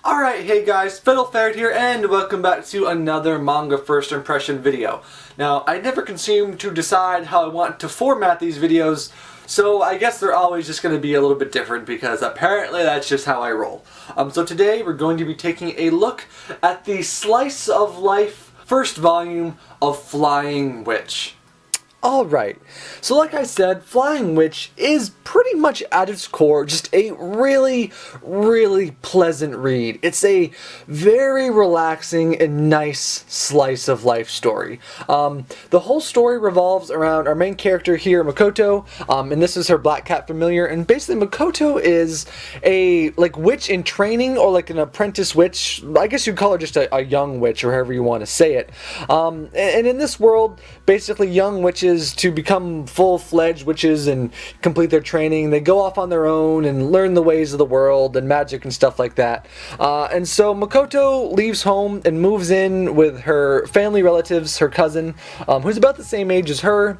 Alright, hey guys, Fiddle Ferret here, and welcome back to another manga first impression video. Now, I never can seem to decide how I want to format these videos, so I guess they're always just going to be a little bit different because apparently that's just how I roll. So today we're going to be taking a look at the slice of life first volume of Flying Witch. Alright, so like I said, Flying Witch is pretty much at its core just a really pleasant read. It's a very relaxing and nice slice of life story. The whole story revolves around our main character here, Makoto, and this is her black cat familiar, and basically Makoto is a witch in training, or like an apprentice witch. I guess you'd call her just a young witch, or however you want to say it. And in this world, basically young witches, to become full-fledged witches and complete their training, they go off on their own and learn the ways of the world and magic and stuff like that. And so Makoto leaves home and moves in with her family relatives, her cousin, who's about the same age as her.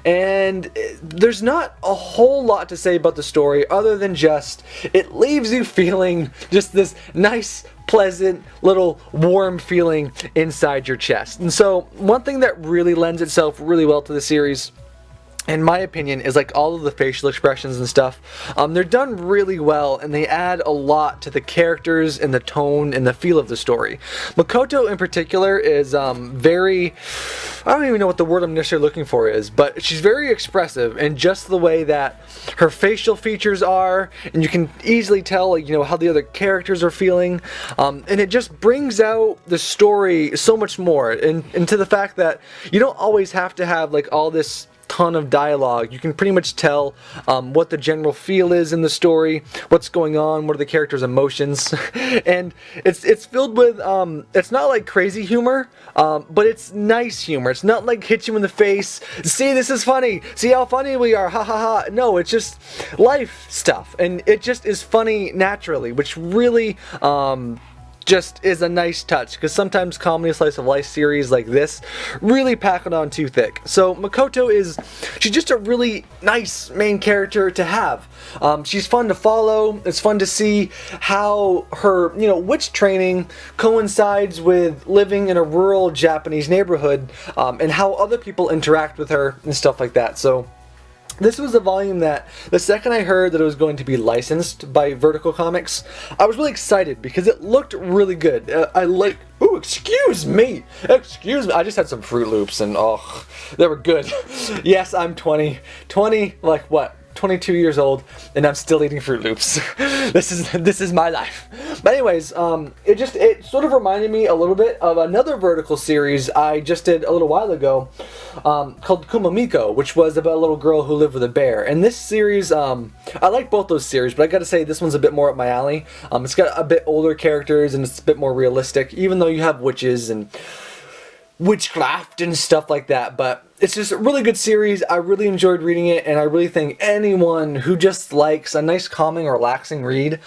And there's not a whole lot to say about the story other than just it leaves you feeling just this nice, pleasant, little warm feeling inside your chest. And so one thing that really lends itself really well to the series, in my opinion, is like all of the facial expressions and stuff. They're done really well, and they add a lot to the characters and the tone and the feel of the story. Makoto in particular is very, I don't even know what the word I'm necessarily looking for is, but she's very expressive, and just the way that her facial features are, and you can easily tell, like, you know, how the other characters are feeling, and it just brings out the story so much more, and to the fact that you don't always have to have like all this ton of dialogue. You can pretty much tell what the general feel is in the story, what's going on, what are the characters' emotions, and it's filled with it's not like crazy humor, but it's nice humor. It's not like hit you in the face, see, this is funny, see how funny we are, ha ha ha. No, it's just life stuff, and it just is funny naturally, which really just is a nice touch, because sometimes comedy slice of life series like this really pack it on too thick. So Makoto she's just a really nice main character to have. She's fun to follow. It's fun to see how her, witch training coincides with living in a rural Japanese neighborhood, and how other people interact with her and stuff like that. So this was a volume that, the second I heard that it was going to be licensed by Vertical Comics, I was really excited because it looked really good. Ooh, excuse me, I just had some Fruit Loops and oh, they were good. Yes, I'm 20, like what? 22 years old, and I'm still eating Fruit Loops. This is my life. But anyways, it sort of reminded me a little bit of another Vertical series I just did a little while ago, called Kumamiko, which was about a little girl who lived with a bear. And this series, I like both those series, but I gotta say this one's a bit more up my alley. It's got a bit older characters and it's a bit more realistic, even though you have witches and witchcraft and stuff like that. But it's just a really good series. I really enjoyed reading it, and I really think anyone who just likes a nice, calming, relaxing read,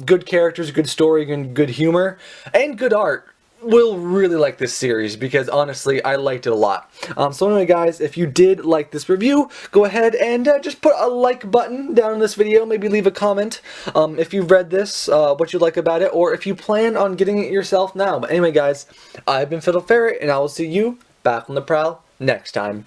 good characters, good story, and good humor, and good art, will really like this series, because honestly I liked it a lot. So anyway guys, if you did like this review, go ahead and just put a like button down in this video, maybe leave a comment if you've read this, what you like about it, or if you plan on getting it yourself now. But anyway guys, I've been Fiddle Ferret, and I will see you back on the prowl next time.